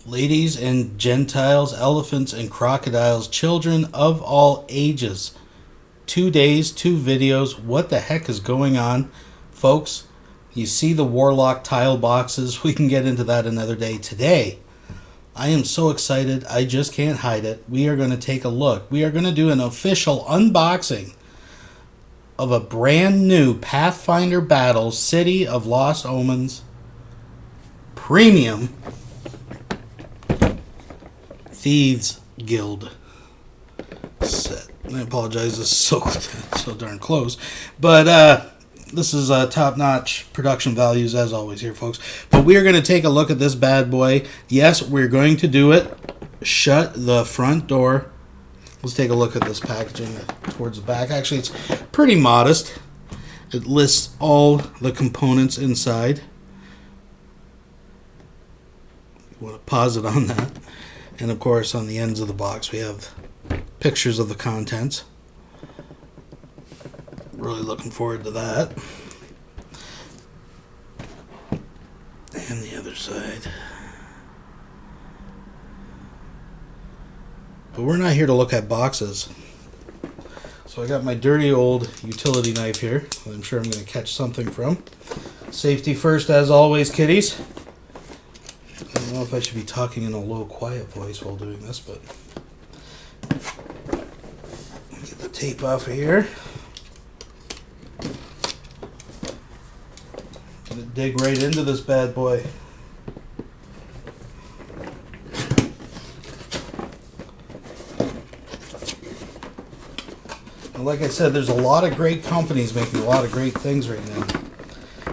Ladies and Gentiles, elephants and crocodiles, children of all ages. 2 days, 2 videos. What the heck is going on? Folks, you see the Warlock tile boxes. We can get into that another day. Today, I am so excited. I just can't hide it. We are going to take a look. We are going to do an official unboxing of a brand new Pathfinder Battle City of Lost Omens Premium Thieves Guild set. I apologize, this is so darn close. But this is top-notch production values as always here, folks. But we are going to take a look at this bad boy. Yes, we're going to do it. Shut the front door. Let's take a look at this packaging towards the back. Actually, it's pretty modest. It lists all the components inside. You want to pause it on that. And of course, on the ends of the box, we have pictures of the contents. Really looking forward to that. And the other side. But we're not here to look at boxes. So I got my dirty old utility knife here. I'm sure I'm going to catch something from. Safety first, as always, kiddies. I don't know if I should be talking in a low, quiet voice while doing this, but get the tape off of here. Gonna dig right into this bad boy. And like I said, there's a lot of great companies making a lot of great things right now.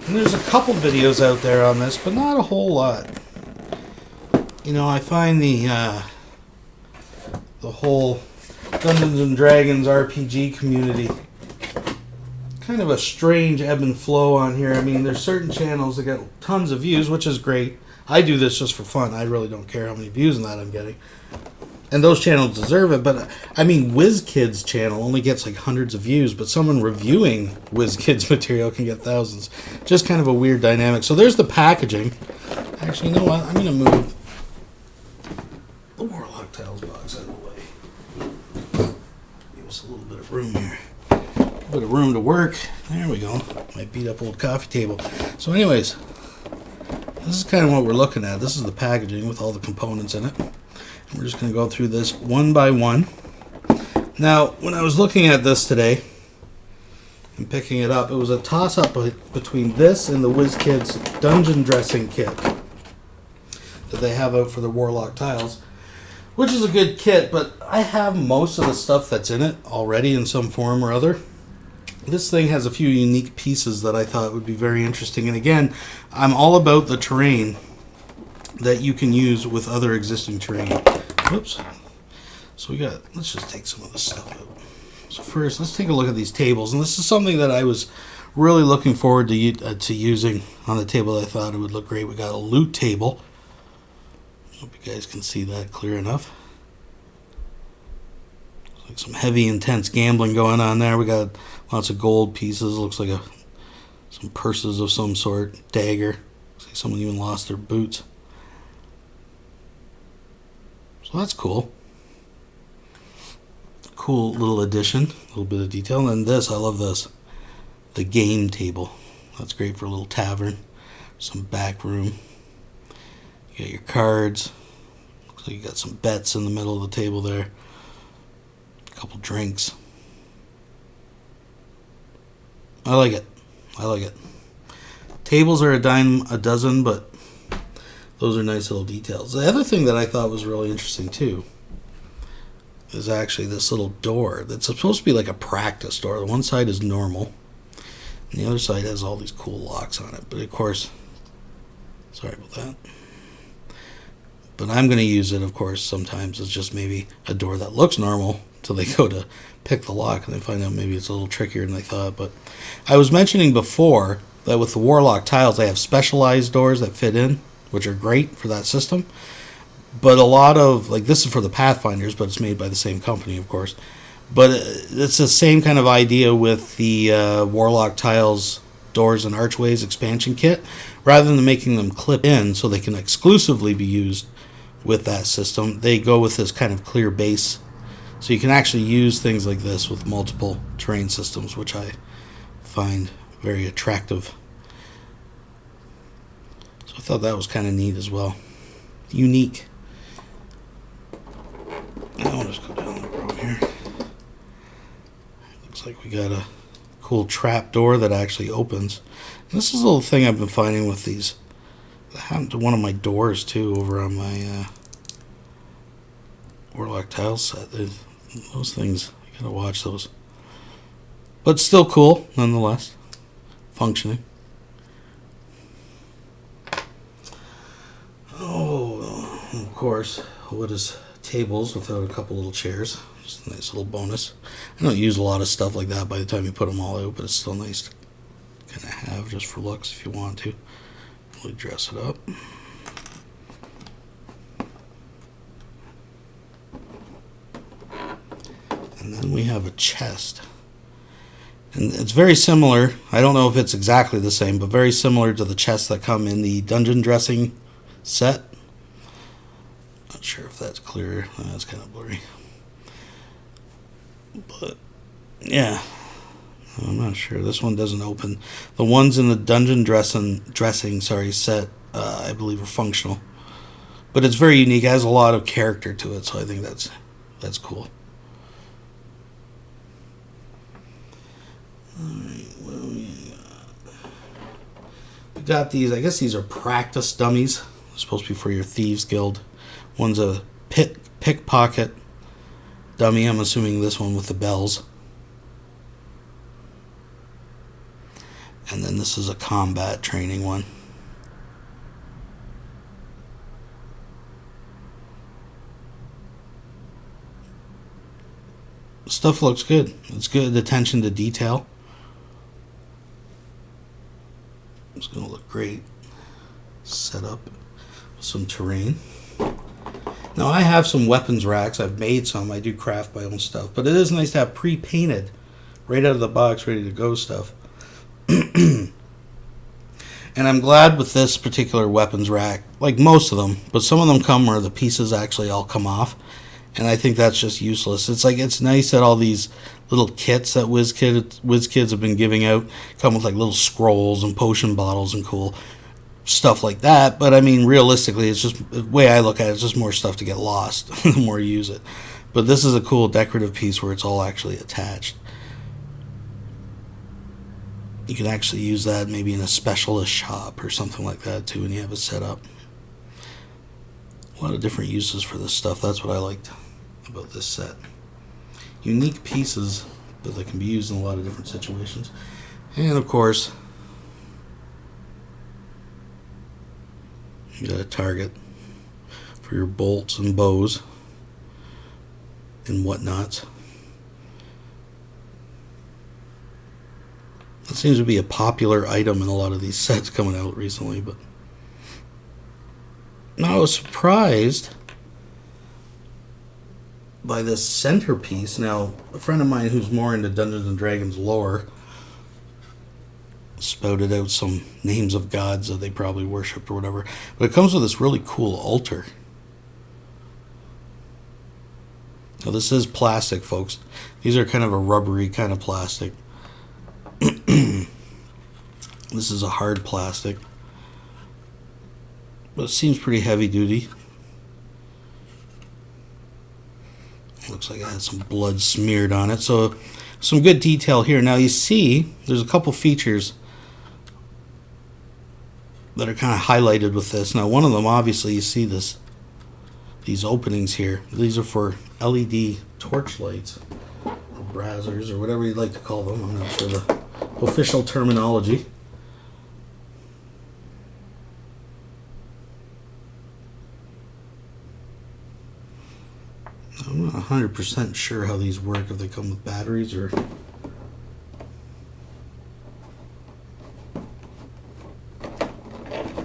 And there's a couple videos out there on this, but not a whole lot. You know, I find the whole Dungeons and Dragons RPG community kind of a strange ebb and flow on here. I mean, there's certain channels that get tons of views, which is great. I do this just for fun. I really don't care how many views and that I'm getting. And those channels deserve it. But, I mean, WizKids channel only gets like hundreds of views, but someone reviewing WizKids material can get thousands. Just kind of a weird dynamic. So there's the packaging. Actually, you know what? I'm going to move the Warlock Tiles box out of the way. Give us a little bit of room here. A bit of room to work. There we go. My beat up old coffee table. So anyways, this is kind of what we're looking at. This is the packaging with all the components in it. And we're just going to go through this one by one. Now, when I was looking at this today and picking it up, it was a toss-up between this and the WizKids Dungeon Dressing Kit that they have out for the Warlock Tiles, which is a good kit, but I have most of the stuff that's in it already in some form or other. This thing has a few unique pieces that I thought would be very interesting. And again, I'm all about the terrain that you can use with other existing terrain. Whoops. So let's just take some of this stuff out. So first, let's take a look at these tables. And this is something that I was really looking forward to using on the table. I thought it would look great. We got a loot table. Hope you guys can see that clear enough. Looks like some heavy, intense gambling going on there. We got lots of gold pieces. Looks like some purses of some sort. Dagger. Looks like someone even lost their boots. So that's cool. Cool little addition. A little bit of detail. And then this, I love this. The game table. That's great for a little tavern. Some back room. You got your cards. Looks like you got some bets in the middle of the table there. A couple drinks. I like it. I like it. Tables are a dime a dozen, but those are nice little details. The other thing that I thought was really interesting too is actually this little door that's supposed to be like a practice door. The one side is normal, and the other side has all these cool locks on it. But of course, sorry about that. But I'm going to use it, of course, sometimes as just maybe a door that looks normal till they go to pick the lock and they find out maybe it's a little trickier than they thought. But I was mentioning before that with the Warlock tiles, they have specialized doors that fit in, which are great for that system. But a lot of, like, this is for the Pathfinders, but it's made by the same company, of course. But it's the same kind of idea with the Warlock tiles doors and archways expansion kit. Rather than making them clip in so they can exclusively be used with that system, they go with this kind of clear base. So you can actually use things like this with multiple terrain systems, which I find very attractive. So I thought that was kind of neat as well. Unique. Now I'll just go down the road here. Looks like we got a cool trap door that actually opens. And this is a little thing I've been finding with these. That happened to one of my doors too over on my Warlock tile set. Those things, you gotta watch those. But still cool, nonetheless. Functioning. Oh, of course, what is tables without a couple little chairs? Just a nice little bonus. I don't use a lot of stuff like that by the time you put them all out, but it's still nice to kind of have just for looks if you want to. Really dress it up. And then we have a chest. And it's very similar. I don't know if it's exactly the same, but very similar to the chests that come in the dungeon dressing set. Not sure if that's clear. That's kind of blurry. But, yeah. I'm not sure. This one doesn't open. The ones in the dungeon dressing set, I believe, are functional. But it's very unique. It has a lot of character to it, so I think that's cool. Alright, what do we got these. I guess these are practice dummies. They're supposed to be for your Thieves Guild. One's a pickpocket dummy. I'm assuming this one with the bells. And then this is a combat training one. Stuff looks good. It's good attention to detail. It's going to look great. Set up some terrain. Now I have some weapons racks. I've made some. I do craft my own stuff. But it is nice to have pre-painted, right out of the box, ready to go stuff. And I'm glad with this particular weapons rack, like most of them, but some of them come where the pieces actually all come off. And I think that's just useless. It's nice that all these little kits that WizKids have been giving out come with like little scrolls and potion bottles and cool stuff like that. But I mean, realistically, it's just the way I look at it, it's just more stuff to get lost the more you use it. But this is a cool decorative piece where it's all actually attached. You can actually use that maybe in a specialist shop or something like that too when you have it set up. A lot of different uses for this stuff. That's what I liked about this set. Unique pieces, but they can be used in a lot of different situations. And of course, you got a target for your bolts and bows and whatnot. It seems to be a popular item in a lot of these sets coming out recently, but I was surprised by this centerpiece. Now, a friend of mine who's more into Dungeons and Dragons lore spouted out some names of gods that they probably worshipped or whatever, but it comes with this really cool altar. Now, this is plastic, folks. These are kind of a rubbery kind of plastic. This is a hard plastic, but it seems pretty heavy duty. Looks like it has some blood smeared on it, so some good detail here. Now you see there's a couple features that are kind of highlighted with this. Now one of them, obviously, you see these openings here. These are for LED torch lights or brazzers or whatever you'd like to call them. I'm not sure the official terminology. I'm not 100% sure how these work, if they come with batteries or...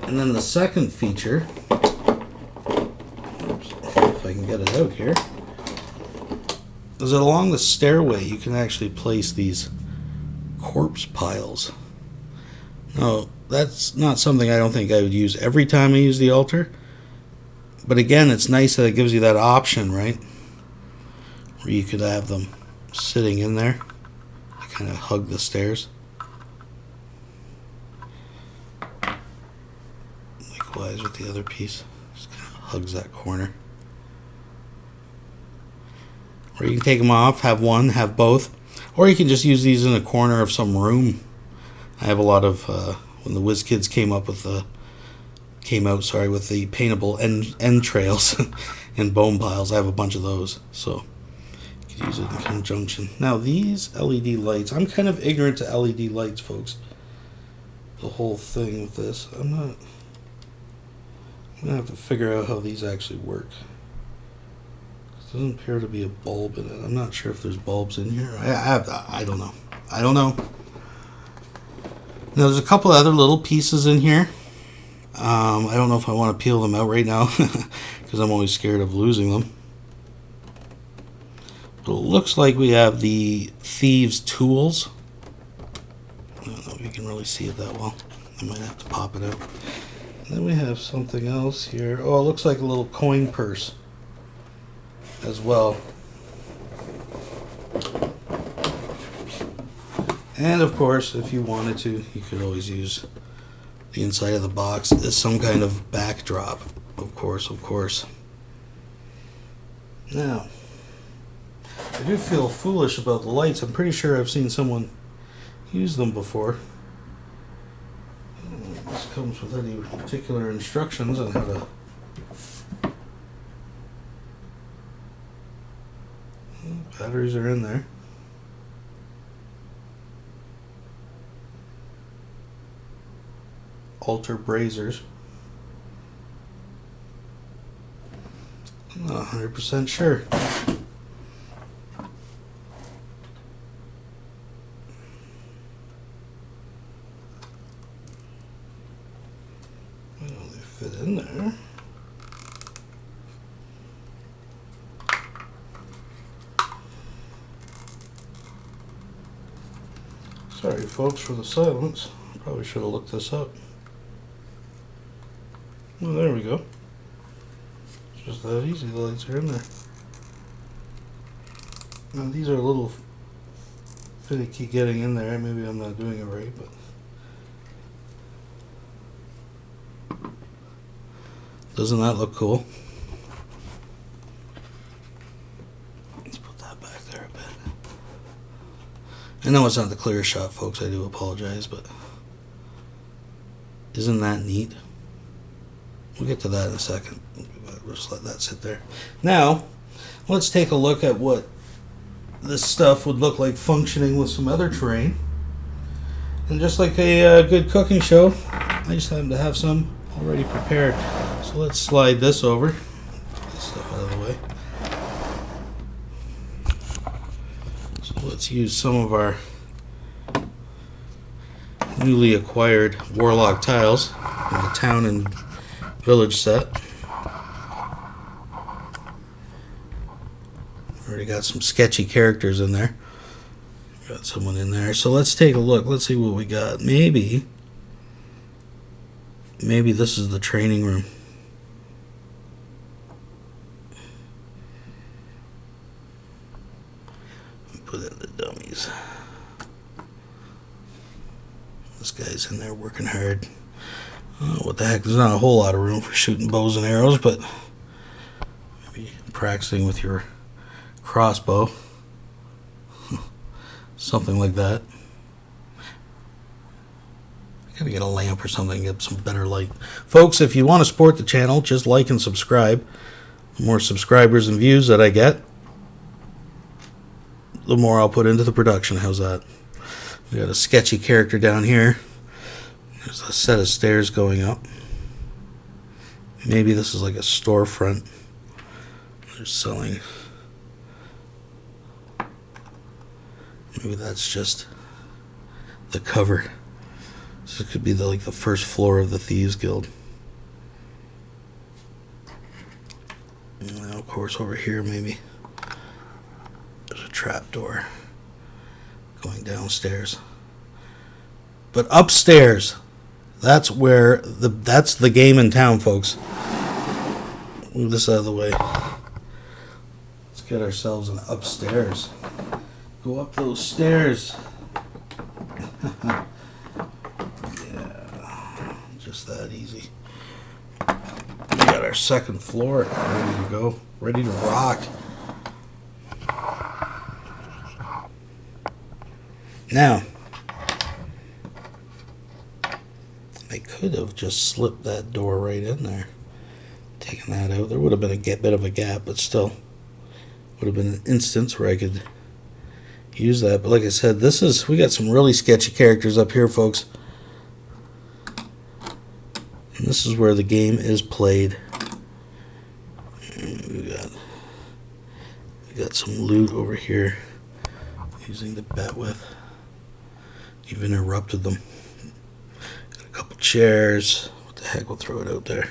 And then the second feature, oops, if I can get it out here, is that along the stairway you can actually place these corpse piles. Now, that's not something I don't think I would use every time I use the altar, But again, it's nice that it gives you that option, right? Where you could have them sitting in there. Kind of hug the stairs. Likewise with the other piece. Just kind of hugs that corner. Or you can take them off, have one, have both. Or you can just use these in a corner of some room. I have a lot of, when the Whiz Kids came out with the paintable end trails and bone piles. I have a bunch of those, so you can use it in conjunction. Now these LED lights, I'm kind of ignorant to LED lights, folks. The whole thing with this, I'm gonna have to figure out how these actually work. There doesn't appear to be a bulb in it. I'm not sure if there's bulbs in here. I don't know. I don't know. Now there's a couple other little pieces in here. I don't know if I want to peel them out right now because I'm always scared of losing them. But it looks like we have the Thieves tools. I don't know if you can really see it that well. I might have to pop it out. And then we have something else here. Oh, it looks like a little coin purse as well. And of course, if you wanted to, you could always use the inside of the box as some kind of backdrop. Of course. Now, I do feel foolish about the lights. I'm pretty sure I've seen someone use them before. This comes with any particular instructions on how to. Batteries are in there. Altar brazers. I'm not 100% sure. Well, they fit in there. Sorry, folks, for the silence. Probably should have looked this up. Well, there we go. It's just that easy. The lights are in there. Now, these are a little finicky getting in there. Maybe I'm not doing it right, but doesn't that look cool? Let's put that back there a bit. I know it's not the clearest shot, folks. I do apologize, but isn't that neat? We'll get to that in a second. We'll just let that sit there. Now, let's take a look at what this stuff would look like functioning with some other terrain. And just like a good cooking show, I just happen to have some already prepared. So let's slide this over. Get this stuff out of the way. So let's use some of our newly acquired Warlock tiles in the town and village set. Already got some sketchy characters in there. Got someone in there. So let's take a look. Let's see what we got. Maybe this is the training room. Put in the dummies. This guy's in there working hard. What the heck? There's not a whole lot of room for shooting bows and arrows, but maybe practicing with your crossbow. Something like that. I gotta get a lamp or something, get some better light. Folks, if you want to support the channel, just like and subscribe. The more subscribers and views that I get, the more I'll put into the production. How's that? We got a sketchy character down here. There's a set of stairs going up. Maybe this is like a storefront. They're selling. Maybe that's just the cover. So it could be like the first floor of the Thieves Guild. And now, of course, over here maybe there's a trap door going downstairs. But upstairs, that's the game in town, folks. move this out of the way. Let's get ourselves an upstairs. Go up those stairs. Yeah, just that easy. We got our second floor ready to go, ready to rock. Now, I could have just slipped that door right in there, taken that out. There would have been a bit of a gap, but still would have been an instance where I could use that. But like I said, we got some really sketchy characters up here, folks. And this is where the game is played. We got some loot over here using the bet with. You've interrupted them. Got a couple chairs. What the heck? We'll throw it out there.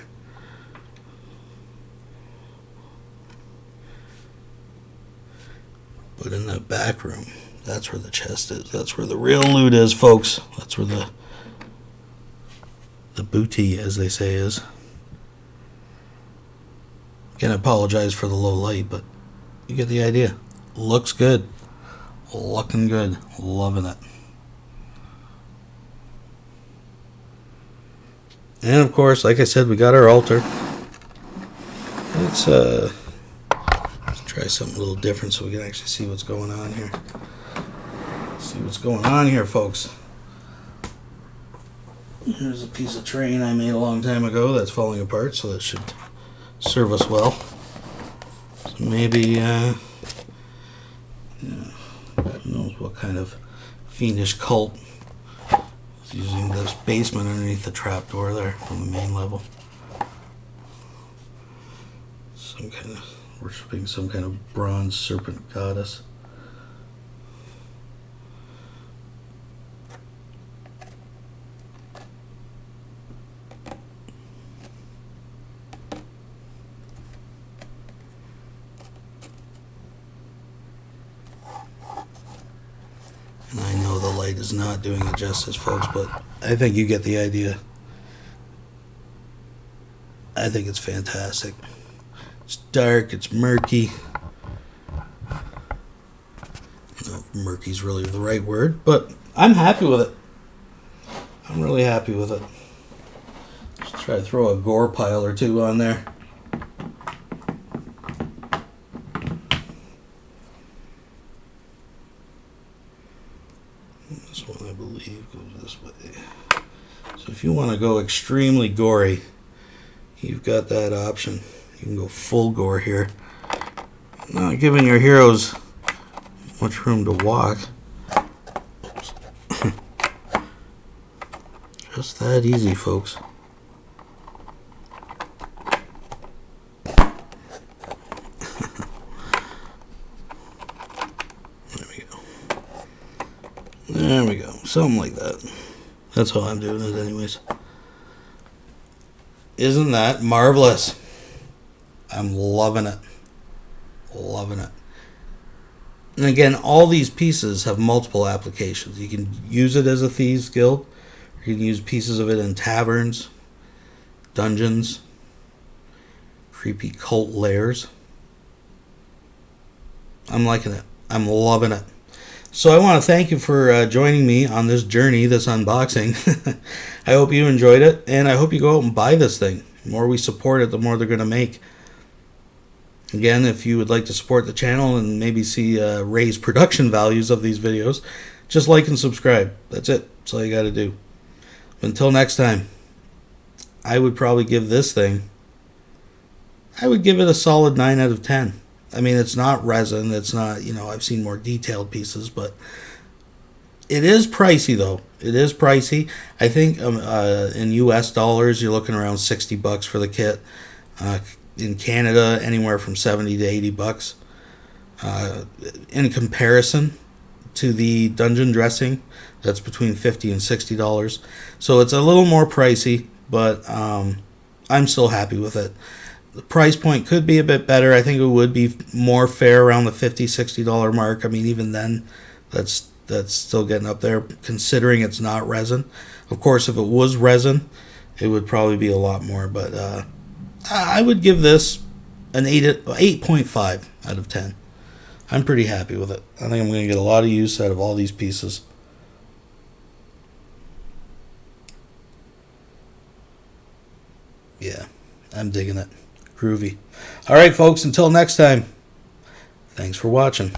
But in that back room, that's where the chest is. That's where the real loot is, folks. That's where the booty, as they say, is. Again, I apologize for the low light, but you get the idea. Looks good. Looking good. Loving it. And of course, like I said, we got our altar. Let's try something a little different so we can actually see what's going on here. See what's going on here, folks. Here's a piece of terrain I made a long time ago that's falling apart, so that should serve us well. So maybe, who knows what kind of fiendish cult is using this basement underneath the trapdoor there from the main level. Some kind of worshipping some kind of bronze serpent goddess. And I know the light is not doing it justice, folks, but I think you get the idea. I think it's fantastic. It's dark, it's murky. I don't know if murky's really the right word, but I'm happy with it. I'm really happy with it. Just try to throw a gore pile or two on there. This one, I believe, goes this way. So if you want to go extremely gory, you've got that option. You can go full gore here. Not giving your heroes much room to walk. Oops. Just that easy, folks. There we go. There we go. Something like that. That's how I'm doing it anyways. Isn't that marvelous? I'm loving it. Loving it. And again, all these pieces have multiple applications. You can use it as a Thieves Guild. You can use pieces of it in taverns, dungeons, creepy cult lairs. I'm liking it. I'm loving it. So I want to thank you for joining me on this journey, this unboxing. I hope you enjoyed it, and I hope you go out and buy this thing. The more we support it, the more they're going to make. Again, if you would like to support the channel and maybe see raised production values of these videos, just like and subscribe. That's it. That's all you got to do. Until next time, I would probably give this thing, I would give it a solid 9 out of 10. I mean, it's not resin. It's not, I've seen more detailed pieces, but it is pricey, though. It is pricey. I think in US dollars, you're looking around $60 for the kit. In Canada, anywhere from $70 to $80. In comparison to the dungeon dressing, that's between $50 and $60. So it's a little more pricey, but I'm still happy with it. The price point could be a bit better. I think it would be more fair around the $50, $60 mark. I mean, even then, that's still getting up there, considering it's not resin. Of course, if it was resin, it would probably be a lot more, but I would give this an 8.5 out of 10. I'm pretty happy with it. I think I'm going to get a lot of use out of all these pieces. Yeah, I'm digging it. Groovy. All right, folks, until next time, thanks for watching.